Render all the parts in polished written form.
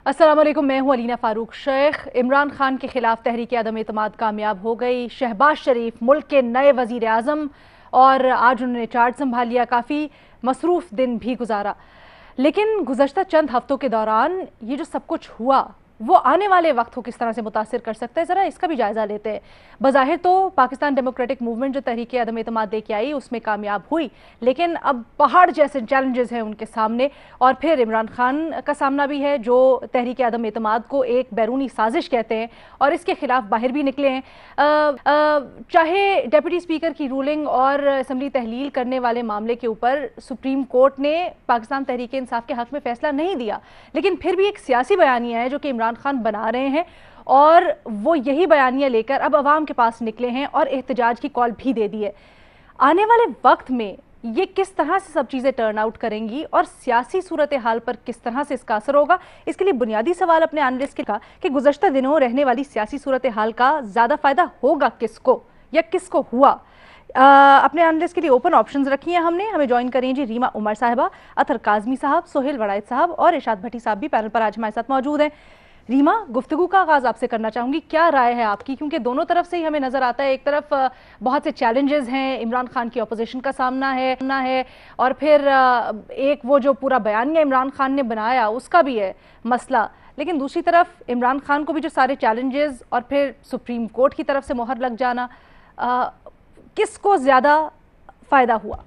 अस्सलाम वालेकुम, मैं हूं अलीना फारूक शेख। इमरान खान के खिलाफ तहरीक अदम एतमाद कामयाब हो गई। शहबाज शरीफ मुल्क के नए वजीर आज़म और आज उन्होंने चार्ज संभाल लिया। काफ़ी मसरूफ़ दिन भी गुजारा, लेकिन गुज़श्ता चंद हफ्तों के दौरान ये जो सब कुछ हुआ वो आने वाले वक्त को किस तरह से मुतासिर कर सकता है, ज़रा इसका भी जायज़ा लेते हैं। बज़ाहिर तो पाकिस्तान डेमोक्रेटिक मूवमेंट जो तहरीक अदम एतमाद लेके आई उसमें कामयाब हुई, लेकिन अब पहाड़ जैसे चैलेंजेस हैं उनके सामने। और फिर इमरान खान का सामना भी है जो तहरीक अदम एतमाद को एक बैरूनी साजिश कहते हैं और इसके खिलाफ बाहर भी निकले हैं। चाहे डेप्यूटी स्पीकर की रूलिंग और असम्बली तहलील करने वाले मामले के ऊपर सुप्रीम कोर्ट ने पाकिस्तान तहरीक इंसाफ के हक में फैसला नहीं दिया, लेकिन फिर भी एक सियासी बयानिया है जो कि इमरान खान बना रहे हैं और वो यही बयानिया लेकर अब अवाम के पास निकले हैं और एहतजाज की कॉल भी दे दी है। आने वाले वक्त में ये किस तरह से सब चीज़ें टर्न आउट करेंगी और सियासी सूरत हाल पर किस तरह से इसका असर होगा, इसके लिए बुनियादी सवाल अपने एनालिस्ट के कहा कि गुज़श्ता दिनों रहने वाली सियासी सूरत हाल का ज़्यादा फ़ायदा होगा किसको या किसको हुआ। अपने एनालिस्ट के लिए ओपन ऑप्शंस रखी हैं हमने। हमें ज्वाइन करें जी रीमा उमर साहिबा, अतर काजमी साहब, सोहेल वड़ाइद साहब और इरशाद भट्टी साहब भी पैनल पर आज हमारे साथ मौजूद हैं। रीमा, गुफ्तगू का आगाज़ आपसे करना चाहूँगी, क्या राय है आपकी, क्योंकि दोनों तरफ से ही हमें नज़र आता है। एक तरफ बहुत से चैलेंजेस हैं, इमरान खान की अपोजिशन का सामना है और फिर एक वो जो पूरा बयानिया इमरान खान ने बनाया उसका भी है मसला, लेकिन दूसरी तरफ इमरान खान को भी जो सारे चैलेंजेस और फिर सुप्रीम कोर्ट की तरफ से मोहर लग जाना, किसको ज़्यादा फ़ायदा हुआ?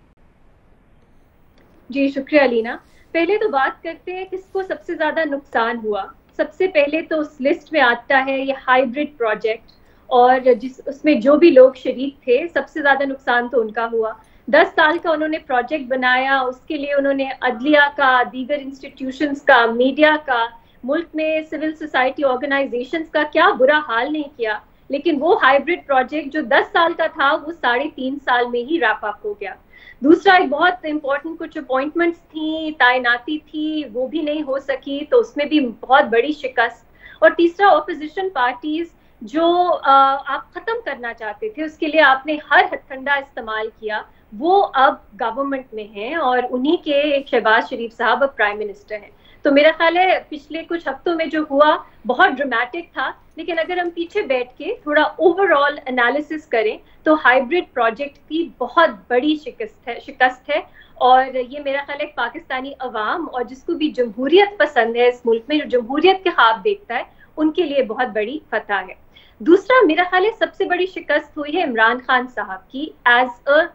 जी शुक्रिया अलीना। पहले तो बात करते हैं किसको सबसे ज़्यादा नुकसान हुआ। सबसे पहले तो उस लिस्ट में आता है ये हाइब्रिड प्रोजेक्ट, और उसमें जो भी लोग शरीक थे सबसे ज़्यादा नुकसान तो उनका हुआ। 10 साल का उन्होंने प्रोजेक्ट बनाया, उसके लिए उन्होंने अदलिया का, दीगर इंस्टीट्यूशंस का, मीडिया का, मुल्क में सिविल सोसाइटी ऑर्गेनाइजेशंस का क्या बुरा हाल नहीं किया, लेकिन वो हाइब्रिड प्रोजेक्ट जो 10 साल का था वो 3.5 साल में ही रैप अप हो गया। दूसरा, एक बहुत इंपॉर्टेंट कुछ अपॉइंटमेंट्स थी, तैनाती थी, वो भी नहीं हो सकी, तो उसमें भी बहुत बड़ी शिकस्त। और तीसरा, ऑपोजिशन पार्टीज जो आप खत्म करना चाहते थे, उसके लिए आपने हर हथकंडा इस्तेमाल किया, वो अब गवर्नमेंट में हैं और उन्हीं के शहबाज शरीफ साहब अब प्राइम मिनिस्टर हैं। तो मेरा ख्याल है पिछले कुछ हफ्तों में जो हुआ बहुत ड्रामेटिक था, लेकिन अगर हम पीछे बैठ के थोड़ा ओवरऑल एनालिसिस करें तो हाइब्रिड प्रोजेक्ट की बहुत बड़ी शिकस्त है और ये मेरा ख्याल है पाकिस्तानी अवाम और जिसको भी जमहूरियत पसंद है, इस मुल्क में जो जमहूरियत के ख्वाब देखता है, उनके लिए बहुत बड़ी फतह है। दूसरा, मेरा ख्याल है सबसे बड़ी शिकस्त हुई है इमरान खान साहब की एज अ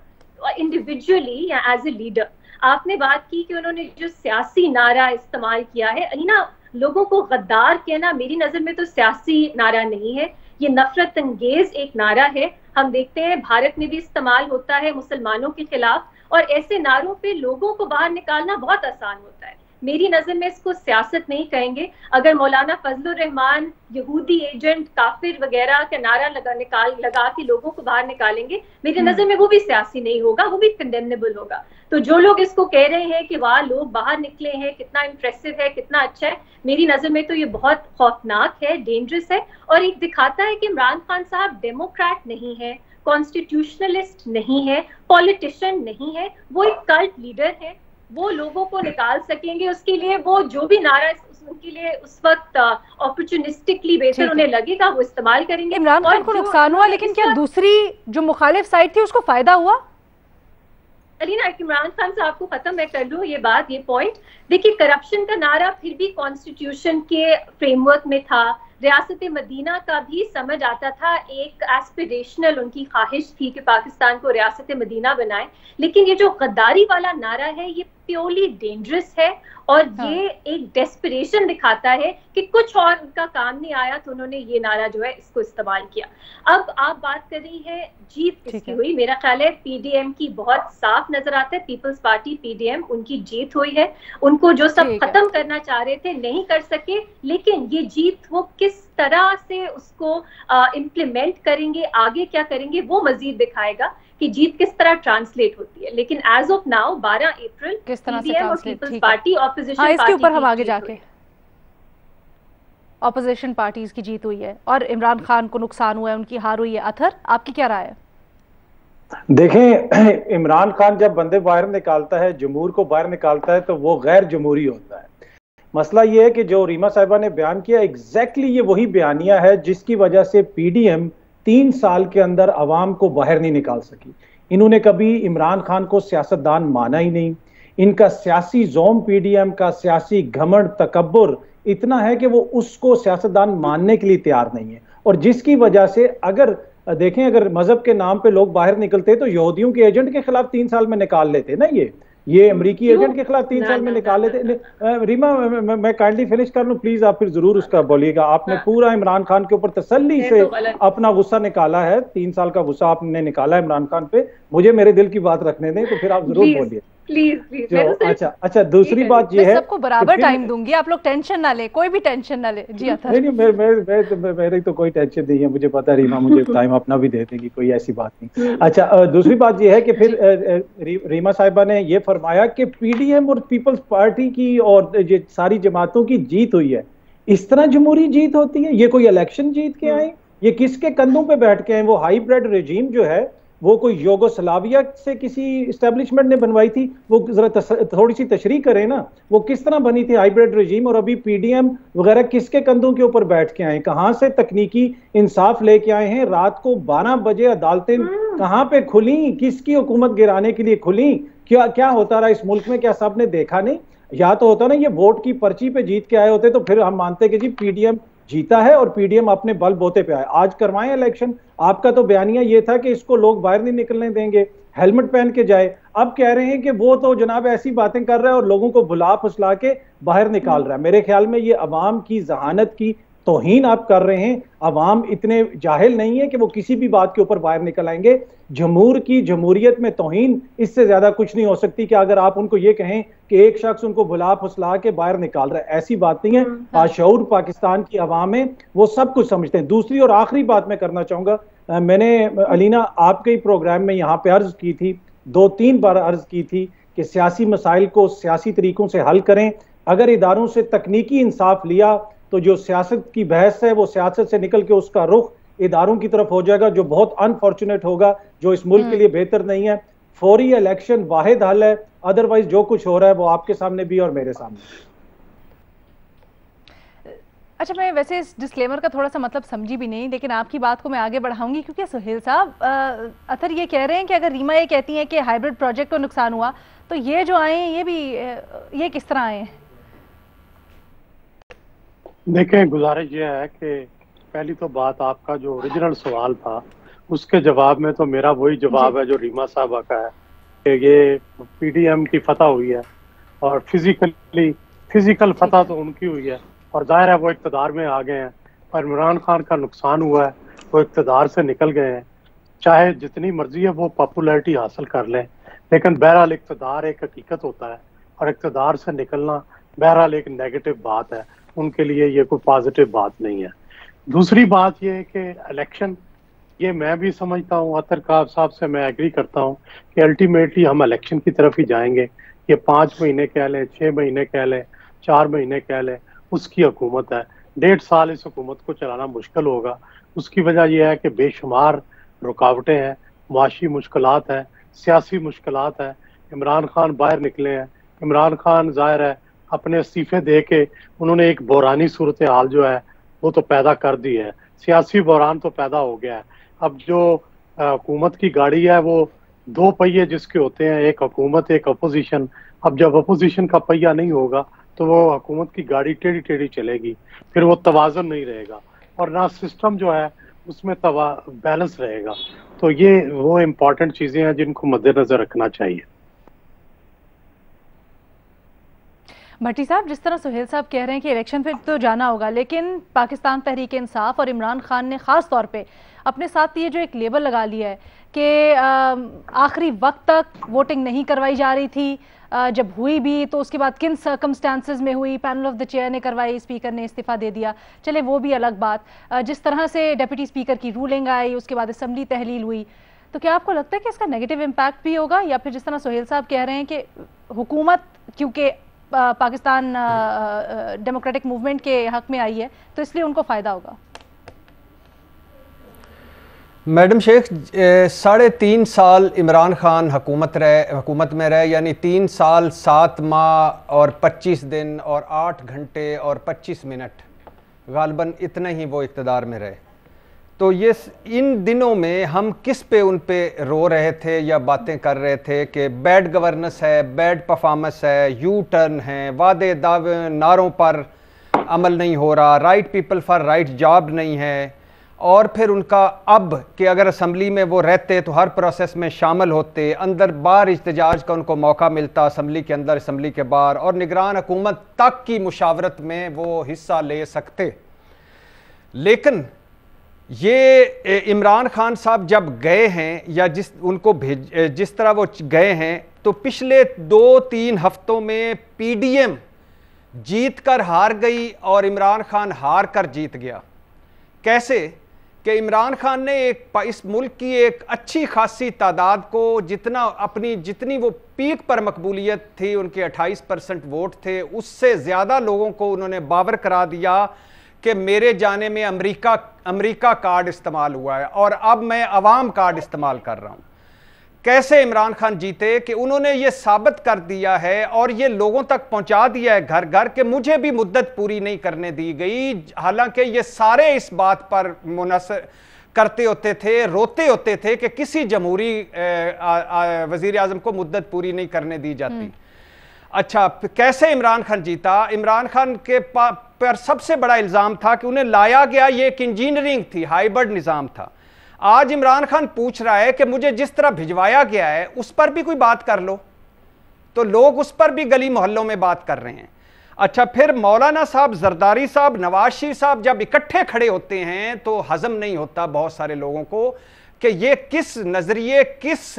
इंडिविजुअली या एज ए लीडर। आपने बात की कि उन्होंने जो सियासी नारा इस्तेमाल किया है, अलीना, लोगों को गद्दार कहना मेरी नजर में तो सियासी नारा नहीं है, ये नफरत अंगेज एक नारा है। हम देखते हैं भारत में भी इस्तेमाल होता है मुसलमानों के खिलाफ, और ऐसे नारों पे लोगों को बाहर निकालना बहुत आसान होता है। मेरी नजर में इसको सियासत नहीं कहेंगे। अगर मौलाना फजलुर रहमान यहूदी एजेंट, काफिर वगैरह का नारा लगा के लोगों को बाहर निकालेंगे, मेरी नजर में वो भी सियासी नहीं होगा, वो भी कंडेमनेबल होगा। तो जो लोग इसको कह रहे हैं कि वाह लोग बाहर निकले हैं, कितना इंप्रेसिव है, कितना अच्छा है, मेरी नजर में तो ये बहुत खौफनाक है, डेंजरस है, और एक दिखाता है कि इमरान खान साहब डेमोक्रेट नहीं है, कॉन्स्टिट्यूशनलिस्ट नहीं है, पॉलिटिशियन नहीं है, वो एक कल्ट लीडर है। वो लोगों को निकाल सकेंगे, उसके लिए वो जो भी नारा उनके लिए उस वक्त अपॉर्चुनिस्टिकली बेहतर उन्हें लगेगा वो इस्तेमाल करेंगे। इमरान खान को नुकसान हुआ, लेकिन क्या दूसरी जो मुखालिफ साइड थी उसको फायदा हुआ? अलीना, इमरान खान साहब को खत्म मैं कर लूं ये बात, ये पॉइंट। देखिए, करप्शन का नारा फिर भी कॉन्स्टिट्यूशन के फ्रेमवर्क में था। रियासत मदीना का भी समझ आता था, एक एस्पिरेशनल उनकी ख्वाहिश थी कि पाकिस्तान को रियासत मदीना बनाए, लेकिन ये जो गद्दारी वाला नारा है ये प्योरली डेंजरस है और ये एक डेस्परेशन दिखाता है कि कुछ और उनका काम नहीं आया तो उन्होंने ये नारा जो है इसको इस्तेमाल किया। अब आप बात कर रही है जीत किसकी हुई, मेरा ख्याल है पीडीएम की बहुत साफ नजर आता है, पीपल्स पार्टी पीडीएम, उनकी जीत हुई है। उनको जो सब खत्म करना चाह रहे थे नहीं कर सके, लेकिन ये जीत वो किस तरह से उसको इम्प्लीमेंट करेंगे, आगे क्या करेंगे, वो मजीद दिखाएगा कि जीत किस तरह ट्रांसलेट होती है। लेकिन एज ऑफ नाउ 12 अप्रैल किस तरह से और पीपल्स पार्टी ऑपोजिशन पार्टी, इसके ऊपर हम आगे जाके ऑपोजिशन पार्टीज की जीत हुई है और इमरान खान को नुकसान हुआ है, उनकी हार हुई है। अथर, आपकी क्या राय है? देखें, इमरान खान जब बंदे बाहर निकालता है, जमहूर को बाहर निकालता है, तो वो गैर जमहूरी होता है। मसला ये है कि जो रीमा साहिबा ने बयान किया एग्जैक्टली ये वही बयानिया है जिसकी वजह से पीडीएम 3 साल के अंदर अवाम को बाहर नहीं निकाल सकी। इन्होंने कभी इमरान खान को सियासतदान माना ही नहीं। इनका सियासी जोम, पीडीएम का सियासी घमंड, तकब्बुर इतना है कि वो उसको सियासतदान मानने के लिए तैयार नहीं है। और जिसकी वजह से अगर देखें, अगर मजहब के नाम पे लोग बाहर निकलते तो यहूदियों के एजेंट के खिलाफ 3 साल में निकाल लेते ना, ये अमेरिकी एजेंट के खिलाफ 3 साल में निकाल लेते। रीमा, मैं काइंडली फिनिश कर लूं प्लीज, आप फिर जरूर उसका बोलिएगा। आपने पूरा इमरान खान के ऊपर तसल्ली से अपना गुस्सा निकाला है, 3 साल का गुस्सा आपने निकाला है इमरान खान पे। मुझे मेरे दिल की बात रखने दें, तो फिर आप जरूर बोलिए प्लीज। अच्छा, दूसरी बात ये है, सबको बराबर टाइम दूंगी, आप लोग टेंशन ना ले, कोई भी टेंशन ना ले। जी अतहर। नहीं, मेरी तो कोई टेंशन नहीं है, मुझे पता है रीमा मुझे टाइम अपना भी दे देगी, कोई ऐसी बात नहीं। अच्छा, दूसरी बात ये है कि फिर रीमा साहिबा ने ये फरमाया कि पीडीएम और पीपल्स पार्टी की और ये सारी जमातों की जीत हुई है। इस तरह जमहूरी जीत होती है? ये कोई इलेक्शन जीत के आए? ये किसके कंधों पे बैठ के आए? वो हाइब्रिड रेजीम जो है वो कोई योगोस्लाविया से किसी एस्टेब्लिशमेंट ने बनवाई थी? वो जरा थोड़ी सी तशरीह करें ना, वो किस तरह बनी थी हाइब्रिड रेजीम? और अभी पीडीएम वगैरह किसके कंधों के ऊपर बैठ के आए? कहां से तकनीकी इंसाफ लेके आए हैं? रात को 12 बजे अदालतें कहां पे खुली? किसकी हुकूमत गिराने के लिए खुली? क्या होता रहा इस मुल्क में? क्या सब ने देखा नहीं? या तो होता ना ये वोट की पर्ची पे जीत के आए होते तो फिर हम मानते कि जी पीडीएम जीता है और पीडीएम अपने बल बोते पे आए। आज करवाएं इलेक्शन। आपका तो बयानिया ये था कि इसको लोग बाहर नहीं निकलने देंगे, हेलमेट पहन के जाए। अब कह रहे हैं कि वो तो जनाब ऐसी बातें कर रहा है और लोगों को भुला फुसला के बाहर निकाल रहा है। मेरे ख्याल में ये अवाम की जहानत की तौहीन आप कर रहे हैं। अवाम इतने जाहिल नहीं है कि वो किसी भी बात के ऊपर बाहर निकल आएंगे। जमहूरियत में तौहीन इससे ज्यादा कुछ नहीं हो सकती कि अगर आप उनको ये कहें कि एक शख्स उनको भुला फुसला के बाहर निकाल रहा है। ऐसी बात नहीं है। बाशऊर पाकिस्तान की अवाम है, वो सब कुछ समझते हैं। दूसरी और आखिरी बात मैं करना चाहूंगा, मैंने अलीना आपके ही प्रोग्राम में यहाँ पे अर्ज की थी, 2-3 बार अर्ज की थी कि सियासी मसाइल को सियासी तरीकों से हल करें। अगर इदारों से तकनीकी इंसाफ लिया तो जो सियासत की बहस है वो सियासत से निकल के उसका रुख इदारों की तरफ हो जाएगा, जो बहुत अनफॉर्चुनेट होगा, जो इस मुल्क के लिए बेहतर नहीं है। फौरी इलेक्शन वाहिद हल है, अदरवाइज जो कुछ हो रहा है वो आपके सामने भी और मेरे सामने। अच्छा, मैं वैसे इस डिस्क्लेमर का थोड़ा सा मतलब समझी भी नहीं, लेकिन आपकी बात को मैं आगे बढ़ाऊंगी क्योंकि सुहेल साहब अतर ये कह रहे हैं कि अगर रीमा ये कहती हैं कि हाइब्रिड प्रोजेक्ट को नुकसान हुआ तो ये जो आए हैं ये किस तरह आए हैं? देखें, गुजारिश ये है कि पहली तो बात, आपका जो ओरिजिनल सवाल था उसके जवाब में तो मेरा वही जवाब है जो रीमा साहबा का है कि ये पीडीएम की फतह हुई है और फिजिकल फतह तो उनकी हुई है और जाहिर है वो इक़्तिदार में आ गए हैं। और इमरान खान का नुकसान हुआ है, वो इक़्तिदार से निकल गए हैं। चाहे जितनी मर्जी है वो पॉपुलैरिटी हासिल कर लें, लेकिन बहरहाल इक़्तिदार एक हकीकत होता है और इक़्तिदार से निकलना बहरहाल एक नेगेटिव बात है, उनके लिए ये कोई पॉजिटिव बात नहीं है। दूसरी बात ये है कि इलेक्शन, ये मैं भी समझता हूँ, अतर साहब से मैं एग्री करता हूँ कि अल्टीमेटली हम इलेक्शन की तरफ ही जाएंगे। ये 5 महीने कह लें, 6 महीने कह लें, 4 महीने कह लें, उसकी हुकूमत है। 1.5 साल इस हुकूमत को चलाना मुश्किल होगा। उसकी वजह यह है कि बेशुमार रुकावटें हैं, मुआशी मुश्किलात हैं, सियासी मुश्किलात हैं। इमरान खान बाहर निकले हैं। इमरान खान जाहिर है अपने इस्तीफे दे के उन्होंने एक बहरानी सूरत हाल जो है वो तो पैदा कर दी है, सियासी बहरान तो पैदा हो गया है। अब जो हुकूमत की गाड़ी है वो 2 पहिए जिसके होते हैं, एक हुकूमत एक अपोजिशन। अब जब अपोजिशन का पहिया नहीं होगा तो वो हुकूमत की गाड़ी टेढ़ी टेढ़ी चलेगी, फिर वो तवाज़ुन नहीं रहेगा और ना सिस्टम जो है उसमें बैलेंस रहेगा। तो ये वो इम्पॉर्टेंट चीज़ें हैं जिनको मद्देनजर रखना चाहिए। भट्टी साहब, जिस तरह सुहेल साहब कह रहे हैं कि इलेक्शन पे तो जाना होगा, लेकिन पाकिस्तान तहरीक इंसाफ और इमरान खान ने ख़ास तौर पे अपने साथ ये जो एक लेबल लगा लिया है कि आखिरी वक्त तक वोटिंग नहीं करवाई जा रही थी, जब हुई भी तो उसके बाद किन सर्कमस्टांसेस में हुई, पैनल ऑफ द चेयर ने करवाई, स्पीकर ने इस्तीफा दे दिया, चले वो भी अलग बात। जिस तरह से डिप्टी स्पीकर की रूलिंग आई, उसके बाद असम्बली तहलील हुई, तो क्या आपको लगता है कि इसका नेगेटिव इम्पैक्ट भी होगा? या फिर जिस तरह सुहेल साहब कह रहे हैं कि हुकूमत क्योंकि पाकिस्तान डेमोक्रेटिक मूवमेंट के हक में आई है तो इसलिए उनको फायदा होगा? मैडम शेख, 3.5 साल इमरान खान हुकूमत में रहे, यानी 3 साल 7 माह और 25 दिन और 8 घंटे और 25 मिनट, गालिबन इतने ही वो इक़्तिदार में रहे। तो ये इन दिनों में हम किस पे उन पे रो रहे थे या बातें कर रहे थे कि बैड गवर्नेंस है, बैड परफॉर्मेंस है, यू टर्न है, वादे दावे नारों पर अमल नहीं हो रहा, right people for right job नहीं है, और फिर उनका अब कि अगर असम्बली में वो रहते तो हर प्रोसेस में शामिल होते, अंदर बाहर इज्तिजाज का उनको मौका मिलता, असम्बली के अंदर असम्बली के बाहर, और निगरान हुकूमत तक की मुशावरत में वो हिस्सा ले सकते। लेकिन ये इमरान खान साहब जब गए हैं या जिस तरह वो गए हैं, तो पिछले 2-3 हफ्तों में PDM जीत कर हार गई और इमरान खान हार कर जीत गया। कैसे कि इमरान खान ने इस मुल्क की एक अच्छी खासी तादाद को जितनी वो पीक पर मकबूलियत थी, उनके 28% वोट थे, उससे ज़्यादा लोगों को उन्होंने बावर करा दिया कि मेरे जाने में अमेरिका कार्ड इस्तेमाल हुआ है और अब मैं अवाम कार्ड इस्तेमाल कर रहा हूँ। कैसे इमरान खान जीते कि उन्होंने ये साबित कर दिया है और ये लोगों तक पहुंचा दिया है घर घर कि मुझे भी मुद्दत पूरी नहीं करने दी गई, हालांकि ये सारे इस बात पर मुनसर करते होते थे, रोते होते थे कि किसी जमहूरी वजीर आजम को मुद्दत पूरी नहीं करने दी जाती। अच्छा, कैसे इमरान खान जीता? इमरान खान के पर सबसे बड़ा इल्ज़ाम था कि उन्हें लाया गया, ये एक इंजीनियरिंग थी, हाइब्रिड निज़ाम था। आज इमरान खान पूछ रहा है कि मुझे जिस तरह भिजवाया गया है उस पर भी कोई बात कर लो, तो लोग उस पर भी गली मोहल्लों में बात कर रहे हैं। अच्छा, फिर मौलाना साहब, जरदारी साहब, नवाज शरीफ साहब जब इकट्ठे खड़े होते हैं तो हजम नहीं होता बहुत सारे लोगों को कि ये किस नज़रिए, किस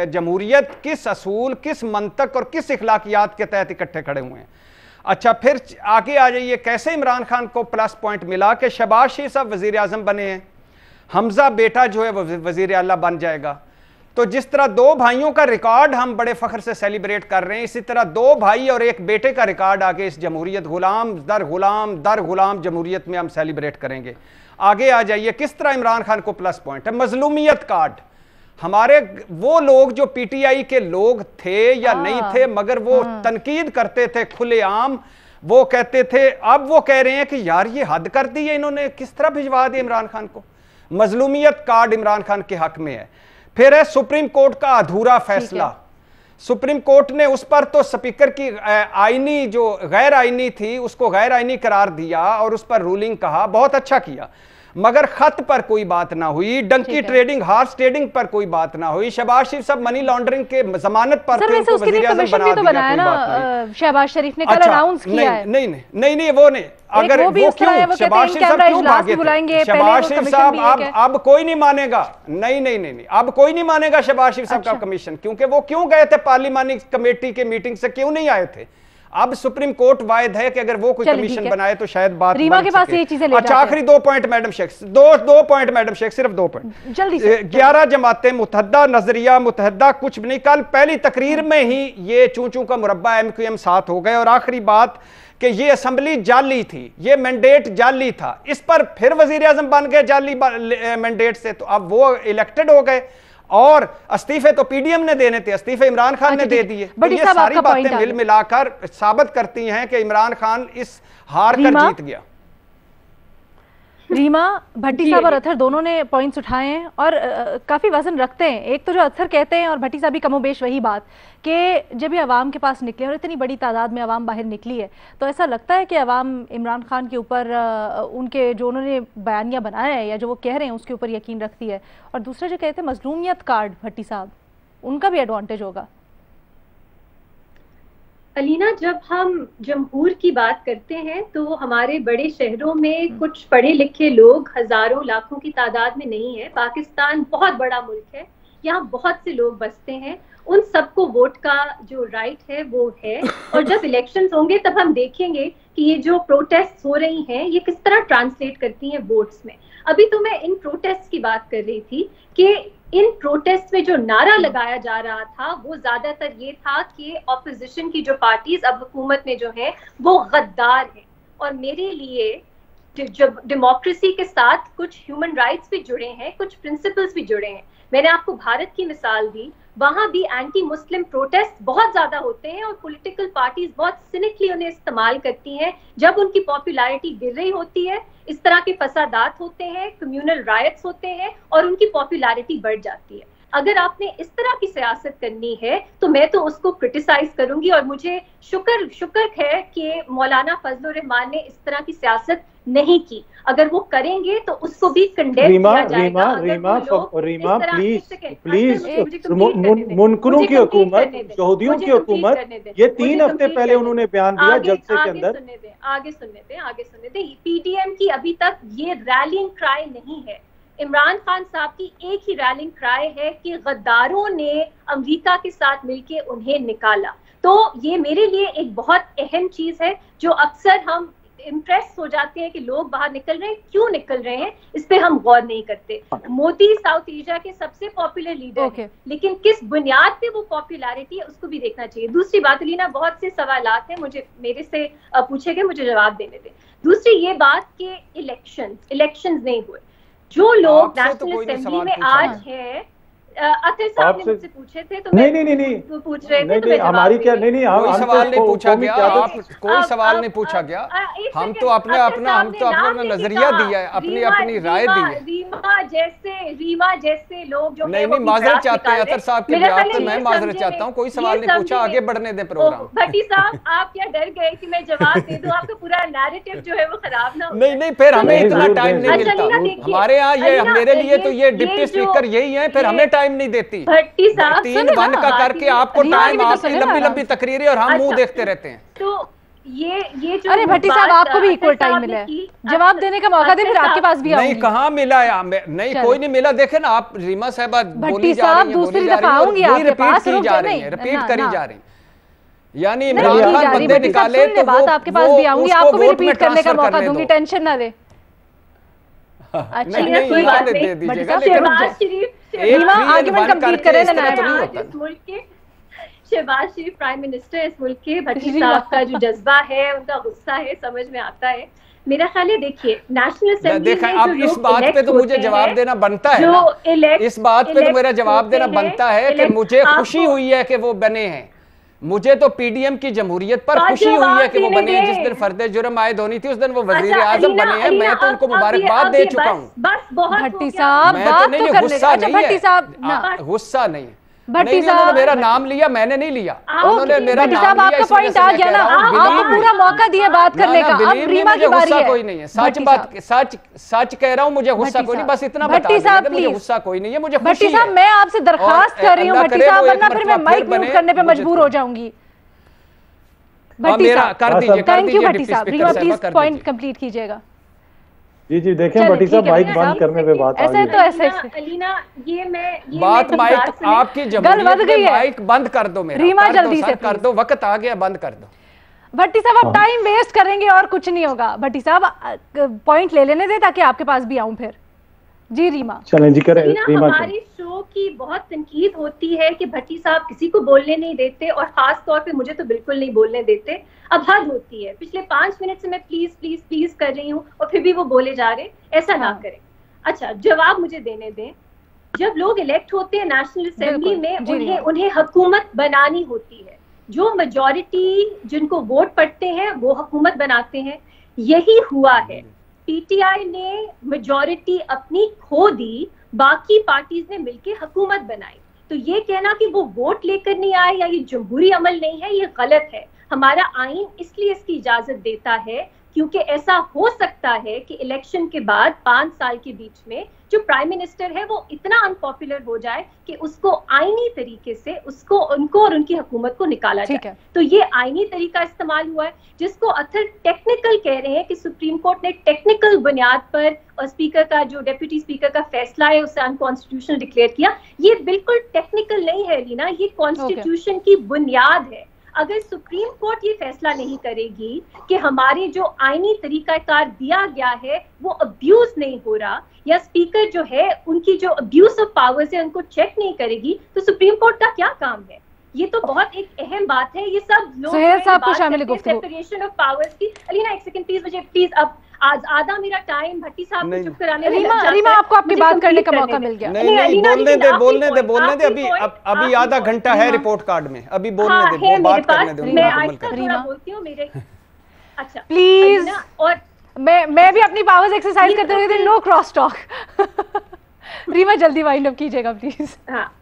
जमहूरियत, किस असूल, किस मंतक और किस इखलाकियात के तहत इकट्ठे खड़े हुए हैं। अच्छा, फिर आगे आ जाइए, कैसे इमरान खान को प्लस पॉइंट मिला कि शहबाज शरीफ साहब वज़ीर आज़म बने हैं, हमजा बेटा जो है वो वज़ीर आला बन जाएगा। तो जिस तरह 2 भाइयों का रिकॉर्ड हम बड़े फख्र से सेलिब्रेट कर रहे हैं, इसी तरह 2 भाई और 1 बेटे का रिकॉर्ड आगे इस जमहूरियत गुलाम दर गुलाम जमहूरियत में हम सेलिब्रेट करेंगे। आगे आ जाइए, किस तरह इमरान खान को प्लस पॉइंट है, मजलूमियत कार्ड। हमारे वो लोग जो PTI के लोग थे या नहीं थे, मगर वो तनकीद करते थे खुलेआम, वो कहते थे, अब वो कह रहे हैं कि यार ये हद कर दी है इन्होंने, किस तरह भिजवा दिया इमरान खान को। मजलूमियत कार्ड इमरान खान के हक में है। फिर है सुप्रीम कोर्ट का अधूरा फैसला। सुप्रीम कोर्ट ने उस पर तो स्पीकर की आईनी जो गैर आईनी थी उसको गैर आईनी करार दिया और उस पर रूलिंग कहा, बहुत अच्छा किया, मगर खत पर कोई बात ना हुई, डंकी ट्रेडिंग, हॉर्स ट्रेडिंग पर कोई बात ना हुई। शहबाज शरीफ साहब मनी लॉन्ड्रिंग के जमानत पर थे, उनको वज़ीर आज़म बना दिया, बनाया ना शहबाज शरीफ ने, कल अनाउंस किया है। नहीं वो नहीं, अगर वो क्यों शहबाज शरीफ साहब क्यों भागे थे? शहबाज शरीफ साहब अब कोई नहीं मानेगा, नहीं, अब कोई नहीं मानेगा शहबाज शरीफ साहब का कमीशन, क्योंकि वो क्यों गए थे पार्लिमानी कमेटी के मीटिंग से, क्यों नहीं आए थे? अब सुप्रीम कोर्ट वायद है कि अगर वो कोई कमीशन बनाए तो शायद बात रीमा के पास ये चीजें ले। अच्छा, आखिरी 2 पॉइंट मैडम शेख, दो पॉइंट मैडम शेख, सिर्फ 2 पॉइंट जल्दी से। 11 जमातें मुतहद्दा, नजरिया मुतहद्दा कुछ भी नहीं। कल पहली तकरीर में ही ये चूं का मुरब्बा MQM 7 हो गए। और आखिरी बात कि ये असम्बली जाली थी, ये मैंडेट जाली था, इस पर फिर वजीर आजम बन गए जाली मैंडेट से, तो अब वो इलेक्टेड हो गए और इस्तीफे तो PDM ने देने थे, इस्तीफे इमरान खान ने दे दिए। तो ये सारी बातें मिल मिलाकर साबित करती हैं कि इमरान खान इस हार कर जीत गया। रीमा, भट्टी साहब और अत्थर दोनों ने पॉइंट्स उठाए हैं और काफ़ी वजन रखते हैं। एक तो जो अत्थर कहते हैं और भट्टी साहब भी कमोबेश वही बात कि जब ये अवाम के पास निकले और इतनी बड़ी तादाद में अवाम बाहर निकली है, तो ऐसा लगता है कि अवाम इमरान खान के ऊपर उनके जो उन्होंने बयानिया बनाया है या जो वो कह रहे हैं उसके ऊपर यकीन रखती है। और दूसरा जो कहते हैं मजलूमियत कार्ड, भट्टी साहब, उनका भी एडवांटेज होगा। अलीना, जब हम जमहूर की बात करते हैं तो हमारे बड़े शहरों में कुछ पढ़े लिखे लोग हजारों लाखों की तादाद में नहीं है। पाकिस्तान बहुत बड़ा मुल्क है, यहाँ बहुत से लोग बसते हैं, उन सबको वोट का जो राइट है वो है। और जब इलेक्शंस होंगे तब हम देखेंगे कि ये जो प्रोटेस्ट हो रही हैं ये किस तरह ट्रांसलेट करती हैं वोट्स में। अभी तो मैं इन प्रोटेस्ट की बात कर रही थी कि इन प्रोटेस्ट में जो नारा लगाया जा रहा था वो ज्यादातर ये था कि ऑपोजिशन की जो पार्टीज अब हुकूमत में जो है वो गद्दार है। और मेरे लिए जब डेमोक्रेसी के साथ कुछ ह्यूमन राइट्स भी जुड़े हैं, कुछ प्रिंसिपल्स भी जुड़े हैं। मैंने आपको भारत की मिसाल दी, वहां भी एंटी मुस्लिम प्रोटेस्ट बहुत ज्यादा होते हैं और पॉलिटिकल पार्टीज बहुत सिनिकली उन्हें इस्तेमाल करती हैं। जब उनकी पॉपुलैरिटी गिर रही होती है, इस तरह के फसादात होते हैं, कम्युनल रायट्स होते हैं और उनकी पॉपुलैरिटी बढ़ जाती है। अगर आपने इस तरह की सियासत करनी है तो मैं तो उसको क्रिटिसाइज करूंगी, और मुझे शुक्र है कि मौलाना फजलुर रहमान ने इस तरह की सियासत नहीं की। अगर वो करेंगे तो उसको भी कंडेम किया जाएगा। रीमा प्लीज मुनकरों की हुकूमत, यहूदियों की हुकूमत, ये 3 हफ्ते पहले उन्होंने बयान दिया जलसे के अंदर। आगे सुनने दें। पीडीएम की अभी तक ये रैलिंग क्राई नहीं है। इमरान खान साहब की एक ही रैलिंग क्राई है कि गद्दारों ने अमेरिका के साथ मिलकर उन्हें निकाला। तो ये मेरे लिए एक बहुत अहम चीज है, जो अक्सर हम इम्प्रेस हो जाते हैं कि लोग बाहर निकल रहे हैं, क्यों निकल रहे हैं, इस पे हम गौर नहीं करते। मोदी साउथ एशिया के सबसे पॉपुलर लीडर हैं, लेकिन किस बुनियाद पे वो पॉपुलैरिटी है उसको भी देखना चाहिए। दूसरी बात अलीना, बहुत से सवालात हैं मेरे से पूछे गए, मुझे जवाब देने दें। दूसरी ये बात कि इलेक्शंस नहीं हुए। जो लोग नेशनल असेंबली में आज हैं, अतर साहब ने मुझसे पूछे थे तो नहीं पूछ रहे थे, तो हमारी क्या नहीं कोई सवाल नहीं पूछा गया, कोई सवाल नहीं पूछा गया। हम तो अपना नजरिया दिया है, अपनी राय दी है। रीमा जैसे लोग जो नहीं माजरत चाहते हैं अतर साहब के बिहार पे, मैं माजरत चाहता हूँ, कोई सवाल नहीं पूछा, आगे बढ़ने दे प्रोग्राम। भट्टी साहब, आप क्या डर गए कि मैं जवाब दे दूं, आपका पूरा नैरेटिव जो है वो खराब ना हो? नहीं, फिर हमें इतना टाइम नहीं मिलता। हमारे यहाँ ये मेरे लिए तो ये डिप्टी स्पीकर यही है, फिर हमें टाइम नहीं देती। भट्टी साहब 3-1 का करके आपको टाइम, आपकी लंबी तकरीरें और हम मुंह देखते रहते हैं। तो ये जो, अरे भट्टी साहब आपको भी इक्वल टाइम मिला है, जवाब देने का मौका दे, फिर आपके पास भी नहीं, कहाँ मिला है? नहीं, कोई नहीं मिला। देखे ना आप, रीमा साहब भट्टी साहब दूसरी दफा आऊंगी आपके पास, रिपीट करी जा रही, यानी इमरान खान बंदे निकाले तो बात आपके पास भी आऊंगी, आपको भी रिपीट करने का मौका दूंगी, टेंशन ना ले। अच्छा, कोई बात नहीं। आर्गुमेंट कंप्लीट करें ना। शहबाज शरीफ प्राइम मिनिस्टर इस मुल्क के, भट्टी साहब का जो जज्बा है, उनका गुस्सा है, समझ में आता है। मेरा ख्याल है, देखिए नेशनल असेंबली में अब इस बात पे तो मुझे जवाब देना बनता है ना, इस बात पे तो मेरा जवाब देना बनता है कि मुझे खुशी हुई है कि वो बने हैं। मुझे तो पीडीएम की जमहूरियत पर खुशी हुई है कि वो बने। जिस दिन फर्दे जुर्म आयद होनी थी उस दिन वो वजीर आजम बने हैं, मैं तो उनको मुबारकबाद दे चुका हूँ। भट्टी साहब बात तो गुस्सा नहीं है, गुस्सा नहीं है। भट्टी साहब मेरा नाम लिया, मैंने नहीं लिया, उन्होंने मेरा नाम लिया। आपका पॉइंट आ गया ना, आपको पूरा मौका दिया बात करने का। अब रीमा की बारी है। कोई नहीं है, सच कह रहा हूँ, मुझे गुस्सा कोई नहीं, बस इतना बता दें, मुझे गुस्सा कोई नहीं है, मुझे खुशी है। भट्टी साहब मैं आपसे दरखास्त कर रही हूँ भट्टी साहब, वरना फिर मैं माइक म्यूट करने पे मजबूर हो जाऊंगी। भट्टी साहब कर दीजिए, थैंक यू भट्टी साहब। रीमा प्लीज पॉइंट कंप्लीट कीजिएगा। जी देखें भट्टी साहब, माइक बंद करने पे बात आ गई। तो ऐसे अलीना, ये बात माइक आपकी जमहूरियत में माइक बंद कर दो, मेरा रीमा जल्दी से कर दो, वक्त आ गया, बंद कर दो। भट्टी साहब अब टाइम वेस्ट करेंगे और कुछ नहीं होगा। भट्टी साहब पॉइंट ले लेने दे ताकि आपके पास भी आऊं फिर। जी रीमा चलें जी, करें रीमा। हमारे शो की बहुत तनकीद होती है कि भट्टी साहब किसी को बोलने नहीं देते, और खास तौर पे मुझे तो बिल्कुल नहीं बोलने देते। अब हद होती है, पिछले 5 मिनट से मैं प्लीज प्लीज प्लीज कर रही हूँ और फिर भी वो बोले जा रहे, ऐसा ना करें। अच्छा, जवाब मुझे देने दें। जब लोग इलेक्ट होते हैं नेशनल असेंबली में, उन्हें हुकूमत बनानी होती है। जो मेजॉरिटी जिनको वोट पड़ते हैं वो हुकूमत बनाते हैं। यही हुआ है। पीटीआई ने मेजॉरिटी अपनी खो दी, बाकी पार्टीज ने मिलकर हुकूमत बनाई। तो ये कहना कि वो वोट लेकर नहीं आए या ये जमहूरी अमल नहीं है, ये गलत है। हमारा आइन इसलिए इसकी इजाजत देता है क्योंकि ऐसा हो सकता है कि इलेक्शन के बाद 5 साल के बीच में जो प्राइम मिनिस्टर है वो इतना अनपॉपुलर हो जाए कि उसको आईनी तरीके से उनको और उनकी हुकूमत को निकाला जाए। तो ये आईनी तरीका इस्तेमाल हुआ है, जिसको अथर टेक्निकल कह रहे हैं कि सुप्रीम कोर्ट ने टेक्निकल बुनियाद पर और स्पीकर का जो डेप्यूटी स्पीकर का फैसला है उसे अनकॉन्स्टिट्यूशनल डिक्लेयर किया। ये बिल्कुल टेक्निकल नहीं है लीना, ये कॉन्स्टिट्यूशन की बुनियाद है। अगर सुप्रीम कोर्ट ये फैसला नहीं करेगी कि हमारे जो आईनी तरीकाकार दिया गया है वो अब्यूज नहीं हो रहा, या स्पीकर जो है उनकी जो अब्यूज ऑफ पावर्स है उनको चेक नहीं करेगी, तो सुप्रीम कोर्ट का क्या काम है? ये तो बहुत एक अहम बात है। ये सब लोग सेपरेशन ऑफ पावर्स की। अलीना एक सेकंड प्लीज, मुझे प्लीज आज आधा मेरा टाइम भट्टी साहब को चुप कराने में रीमा आपको आपकी बात करने का मौका मिल गया। नहीं, बोलने दे अभी आधा घंटा है रिपोर्ट कार्ड में, अभी बोलने दे, बात करने दो। मैं आहिस्ता थोड़ा बोलती हूँ मेरे। अच्छा प्लीज, और मैं भी अपनी पावर्स एक्सरसाइज करते हुए, नो क्रॉस टॉक। रीमा जल्दी वाइंड अप कीजिएगा प्लीज। हाँ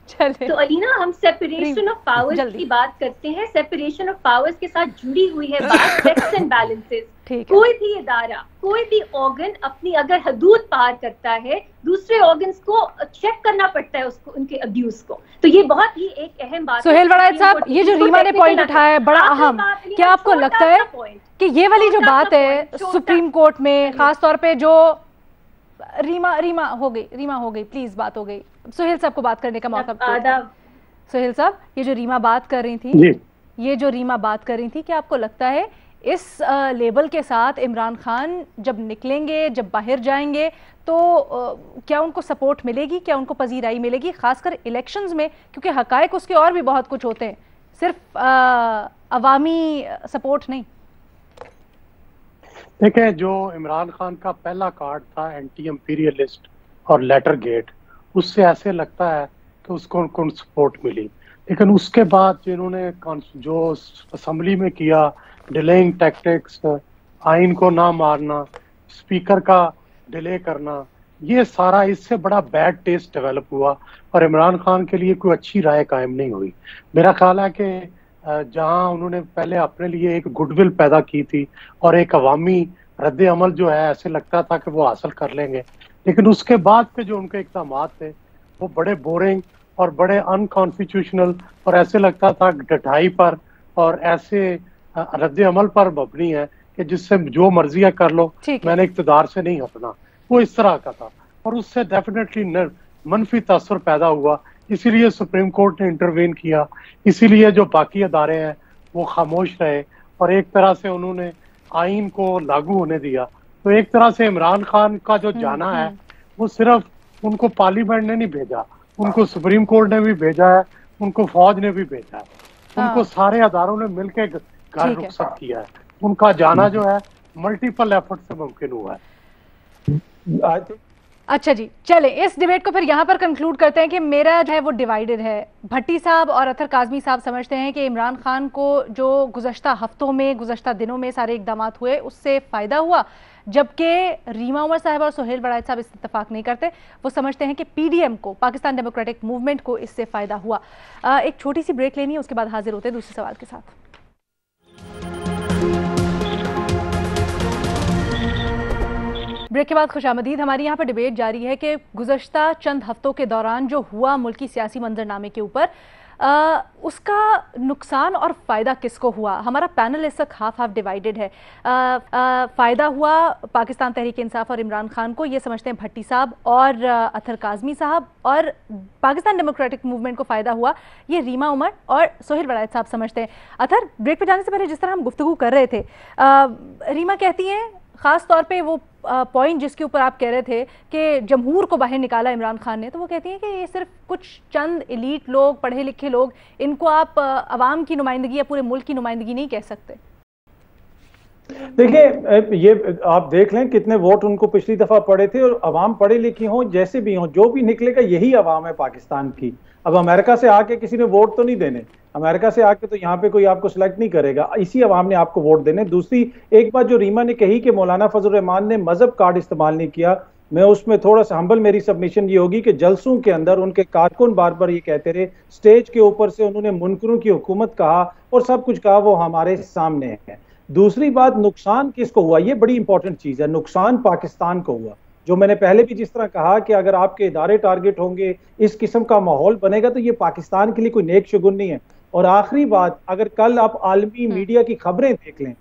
चले। तो अलीना, हम सेपरेशन ऑफ पावर्स की बात करते हैं। सेपरेशन ऑफ पावर्स के साथ जुड़ी हुई है बात चेक्स एंड बैलेंसेस। कोई भी इदारा, कोई भी ऑर्गन अपनी अगर हदूद पार करता है, दूसरे ऑर्गन्स को चेक करना पड़ता है उसको, उनके अब्यूज को। तो ये बहुत ही एक अहम बात है। सुहेल वड़ायत साहब, ये जो रीमा ने पॉइंट उठाया है बड़ा अहम, क्या आपको लगता है कि ये वाली जो बात है सुप्रीम कोर्ट में, खास तौर पे जो रीमा हो गई प्लीज, बात हो गई। सुहेल साहब को बात करने का मौका। सुहेल साहब, ये जो रीमा बात कर रही थी, क्या आपको लगता है इस लेबल के साथ इमरान खान जब निकलेंगे, जब बाहर जाएंगे, तो क्या उनको सपोर्ट मिलेगी, क्या उनको पजीराई मिलेगी, खासकर इलेक्शंस में? क्योंकि हकायक उसके और भी बहुत कुछ होते हैं, सिर्फ अवामी सपोर्ट नहीं। देखिए, जो इमरान खान का पहला कार्ड था एंटी इंपीरियलिस्ट और लेटर गेट, उससे ऐसे लगता है कि उसको सपोर्ट मिली। लेकिन उसके बाद जिन्होंने जो असेंबली में किया, डिलेइंग टैक्टिक्स, आइन को ना मारना, स्पीकर का डिले करना, ये सारा, इससे बड़ा बैड टेस्ट डेवलप हुआ और इमरान खान के लिए कोई अच्छी राय कायम नहीं हुई। मेरा ख्याल है कि जहां उन्होंने पहले अपने लिए एक गुडविल पैदा की थी और एक अवामी रद्द अमल जो है, ऐसे लगता था कि वो हासिल कर लेंगे, लेकिन उसके बाद के जो उनके इक़दाम थे वो बड़े बोरिंग और बड़े अनकॉन्स्टिट्यूशनल, और ऐसे लगता था ढाई पर और ऐसे रद्द अमल पर मबनी है कि जिससे जो मर्जी कर लो, मैंने इक़्तिदार से नहीं हटना, वो इस तरह का था। और उससे डेफिनेटली मनफी तासुर पैदा हुआ। इसीलिए सुप्रीम कोर्ट ने इंटरवेन किया, इसीलिए जो बाकी अदारे हैं वो खामोश रहे और एक तरह से उन्होंने आइन को लागू होने दिया। तो एक तरह से इमरान खान का जो जाना है वो सिर्फ उनको पार्लियामेंट ने नहीं भेजा, उनको सुप्रीम कोर्ट ने भी भेजा है, उनको फौज ने भी भेजा है, उनको सारे अदारों ने मिलकर घर रुखसत किया है। उनका जाना जो है मल्टीपल एफर्ट से मुमकिन हुआ है। अच्छा जी, चले इस डिबेट को फिर यहाँ पर कंक्लूड करते हैं कि मेरा जो है वो डिवाइडेड है। भट्टी साहब और अतर काज़मी साहब समझते हैं कि इमरान खान को जो गुज़श्ता हफ्तों में, गुज़श्ता दिनों में सारे इक़दाम हुए उससे फ़ायदा हुआ, जबकि रीमा उमर साहब और सुहेल वड़ायत साहब इस इत्तेफाक नहीं करते। वो समझते हैं कि पीडीएम को, पाकिस्तान डेमोक्रेटिक मूवमेंट को इससे फ़ायदा हुआ। एक छोटी सी ब्रेक लेनी है, उसके बाद हाजिर होते हैं दूसरे सवाल के साथ। ब्रेक के बाद खुशामदीद। हमारी यहाँ पर डिबेट जारी है कि गुज़श्ता चंद हफ्तों के दौरान जो हुआ मुल्की सियासी मंजरनामे के ऊपर, उसका नुकसान और फ़ायदा किसको हुआ। हमारा पैनल इस वक्त हाफ डिवाइडेड है। फ़ायदा हुआ पाकिस्तान तहरीक इंसाफ और इमरान खान को, ये समझते हैं भट्टी साहब और अतर काज़मी साहब, और पाकिस्तान डेमोक्रेटिक मूवमेंट को फ़ायदा हुआ ये रीमा उमर और सुहेल वड़ायत साहब समझते हैं। अतर, ब्रेक पे जाने से पहले जिस तरह हम गुफ्तगू कर रहे थे, रीमा कहती हैं, ख़ास तौर पे वो पॉइंट जिसके ऊपर आप कह रहे थे कि जमहूर को बाहर निकाला इमरान खान ने, तो वो कहती हैं कि ये सिर्फ कुछ चंद एलीट लोग, पढ़े लिखे लोग, इनको आप अवाम की नुमाइंदगी या पूरे मुल्क की नुमाइंदगी नहीं कह सकते। देखिए, ये आप देख लें कितने वोट उनको पिछली दफा पड़े थे, और अवाम पढ़े लिखी हों, जैसे भी हों, जो भी निकलेगा यही अवाम है पाकिस्तान की। अब अमेरिका से आके किसी ने वोट तो नहीं देने, अमेरिका से आके तो यहाँ पे कोई आपको सिलेक्ट नहीं करेगा, इसी अवाम ने आपको वोट देने। दूसरी एक बात जो रीमा ने कही कि मौलाना फजल रहमान ने मजहब कार्ड इस्तेमाल नहीं किया, मैं उसमें थोड़ा सा हम्बल, मेरी सबमिशन ये होगी कि जलसों के अंदर उनके कारकुन बार बार ये कहते रहे, स्टेज के ऊपर से उन्होंने मुनकरों की हुकूमत कहा और सब कुछ कहा, वो हमारे सामने है। दूसरी बात, नुकसान किसको हुआ, ये बड़ी इंपॉर्टेंट चीज है। नुकसान पाकिस्तान को हुआ, जो मैंने पहले भी जिस तरह कहा कि अगर आपके इदारे टारगेट होंगे, इस किस्म का माहौल बनेगा, तो ये पाकिस्तान के लिए कोई नेक शुगुन नहीं है। और आखिरी बात, अगर कल आप आलमी मीडिया की खबरें देख लें,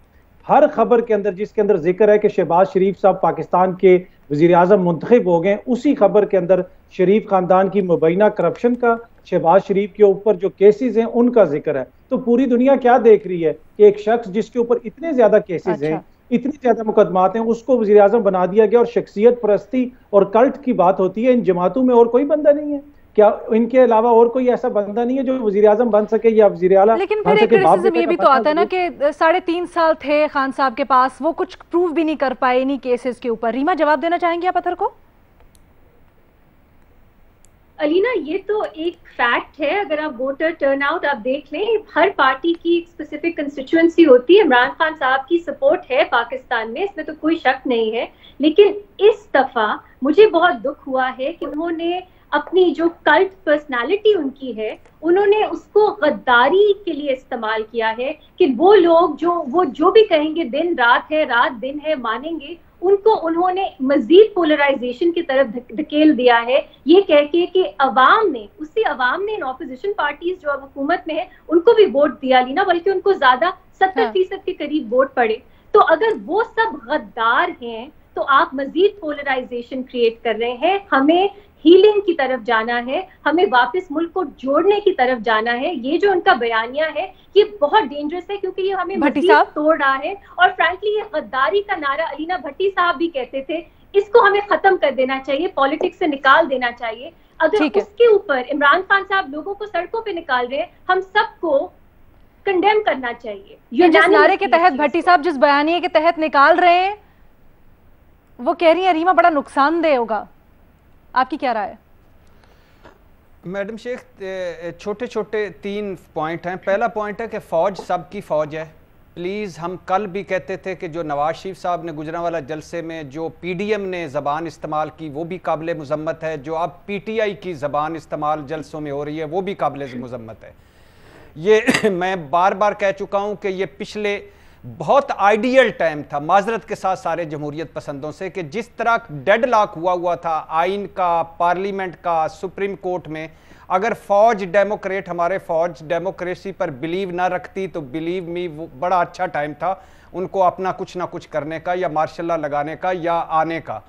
हर खबर के अंदर जिसके अंदर जिक्र है कि शहबाज शरीफ साहब पाकिस्तान के वजीर आज़म मुंतखब हो गए, उसी खबर के अंदर शरीफ खानदान की मुबैना करप्शन का, शहबाज शरीफ के ऊपर जो केसेस हैं उनका जिक्र है। तो पूरी दुनिया क्या देख रही है कि एक शख्स जिसके ऊपर इतने ज्यादा केसेस हैं, इतनी ज्यादा मुकदमात हैं, उसको वजीर आज़म बना दिया गया। और शख्सियत परस्ती और कल्ट की बात होती है, इन जमातों में और कोई बंदा नहीं है। क्या इनके अलावा और कोई ऐसा बंदा नहीं है जो वजीर आजम बन सके या वजीर आला? लेकिन फिर एक क्रिटिसिज्म ये भी तो आता है ना कि 3.5 साल थे खान साहब के पास, वो कुछ प्रूव भी नहीं कर पाए इन्हीं केसेस के ऊपर। रीमा, जवाब देना चाहेंगे आप अतहर को? अलीना, ये तो एक फैक्ट है। अगर आप वोटर टर्नआउट आप देख लें, हर पार्टी की एक स्पेसिफिक कंस्टिट्यूएंसी होती है। इमरान खान साहब की सपोर्ट है पाकिस्तान में, इसमें तो कोई शक नहीं है। लेकिन इस दफा मुझे बहुत दुख हुआ है कि उन्होंने अपनी जो कल्ट पर्सनालिटी उनकी है, उन्होंने उसको गद्दारी के लिए इस्तेमाल किया है कि वो लोग जो भी कहेंगे दिन रात है, रात दिन है, मानेंगे, उनको उन्होंने मजीद पोलराइजेशन की तरफ धकेल दिया है, ये कह के कि अवाम ने इन ऑपोजिशन पार्टीज जो अब हुकूमत में है उनको भी वोट दिया ली ना, बल्कि उनको ज्यादा 70% के करीब वोट पड़े। तो अगर वो सब गद्दार हैं तो आप मजीद पोलराइजेशन क्रिएट कर रहे हैं। हमें हीलिंग की तरफ जाना है, हमें वापस मुल्क को जोड़ने की तरफ जाना है। ये जो उनका बयानिया है ये बहुत डेंजरस है, क्योंकि ये हमें मजीद तोड़ रहा है। और फ्रैंकली ये गद्दारी का नारा अलीना भट्टी साहब भी कहते थे, इसको हमें खत्म कर देना चाहिए, पॉलिटिक्स से निकाल देना चाहिए। अगर उसके ऊपर इमरान खान साहब लोगों को सड़कों पे निकाल रहे हैं, हम सबको कंडेम करना चाहिए। जिस नारे के तहत भट्टी साहब जिस बयानिए के तहत निकाल रहे हैं, वो कह रही है रीमा बड़ा नुकसानदेह होगा। आपकी क्या राय है? मैडम शेख, छोटे छोटे 3 पॉइंट हैं। पहला पॉइंट है कि फ़ौज सबकी फ़ौज है। प्लीज़, हम कल भी कहते थे कि जो नवाज शरीफ साहब ने गुजरांवाला जलसे में जो PDM ने ज़बान इस्तेमाल की वो भी काबिल मुज़म्मत है, जो अब PTI की ज़बान इस्तेमाल जलसों में हो रही है वो भी काबिल मुज़म्मत है। ये मैं बार बार कह चुका हूँ कि ये पिछले बहुत आइडियल टाइम था, माजरत के साथ सारे जमहूरियत पसंदों से, कि जिस तरह डेड लॉक हुआ था आइन का, पार्लियामेंट का, सुप्रीम कोर्ट में, अगर फ़ौज डेमोक्रेट हमारे फ़ौज डेमोक्रेसी पर बिलीव ना रखती तो बिलीव मी वो बड़ा अच्छा टाइम था उनको अपना कुछ ना कुछ करने का, या मार्शल लॉ लगाने का, या आने का।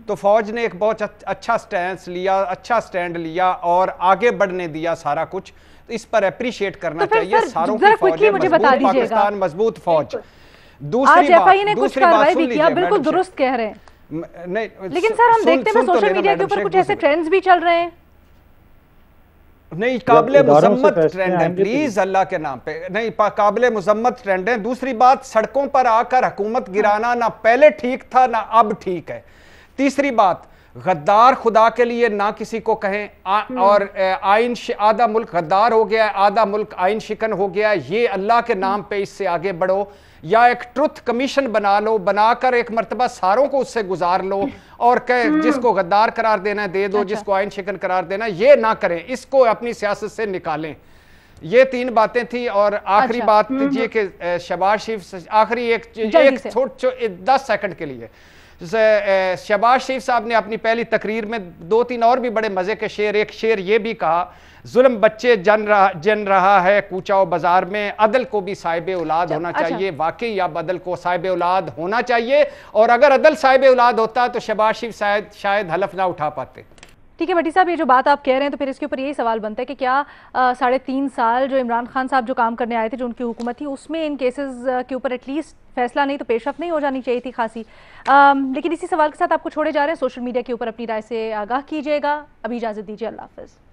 तो फ़ौज ने एक बहुत अच्छा स्टैंड लिया और आगे बढ़ने दिया सारा कुछ। तो इस पर अप्रिशिएट करना चाहिए सारों की फौज है, मजबूत पाकिस्तान, मजबूत फौज। दूसरी बात सुन लीजिए, बिल्कुल दुरुस्त कह रहे हैं। नहीं, लेकिन सर हम देखते हैं सोशल मीडिया के ऊपर कुछ ऐसे ट्रेंड्स भी चल रहे हैं। नहीं, काबिले मुजम्मत ट्रेंड है, प्लीज अल्लाह के नाम पे नहीं, काबिले मुजम्मत ट्रेंड है। दूसरी बात, सड़कों पर आकर हुकूमत गिराना ना पहले ठीक था ना अब ठीक है। तीसरी बात, गद्दार खुदा के लिए ना किसी को कहें, और आइन आधा मुल्क गद्दार हो गया है, आधा मुल्क आइन शिकन हो गया है। ये अल्लाह के नाम पे इससे आगे बढ़ो, या एक ट्रुथ कमीशन बना लो, बनाकर एक मर्तबा सारों को उससे गुजार लो और कह जिसको गद्दार करार देना है दे दो, जिसको आइन शिकन करार देना ये ना करें, इसको अपनी सियासत से निकालें। ये 3 बातें थी। और आखिरी बात ये कि शहबाज शरीफ, आखिरी एक 10 सेकंड के लिए, शहबाज शरीफ साहब ने अपनी पहली तकरीर में 2-3 और भी बड़े मजे के शेर, एक शेर ये भी कहा, जुल्म बच्चे जन रहा है कूचाओ बाजार में, अदल को भी साहिब औलाद होना चाहिए। वाकई अब अदल को साहिब औलाद होना चाहिए, और अगर अदल साहिब औलाद होता तो शहबाज शरीफ शायद हलफ ना उठा पाते। ठीक है भट्टी साहब, ये जो बात आप कह रहे हैं तो फिर इसके ऊपर यही सवाल बनता है कि क्या 3.5 साल जो इमरान खान साहब जो काम करने आए थे, जो उनकी हुकूमत थी, उसमें इन केसेस के ऊपर एटलीस्ट फैसला नहीं तो पेशरफ नहीं हो जानी चाहिए थी खासी। लेकिन इसी सवाल के साथ आपको छोड़े जा रहे हैं। सोशल मीडिया के ऊपर अपनी राय से आगाह कीजिएगा। अभी इजाज़त दीजिए, अल्लाह हाफ़िज़।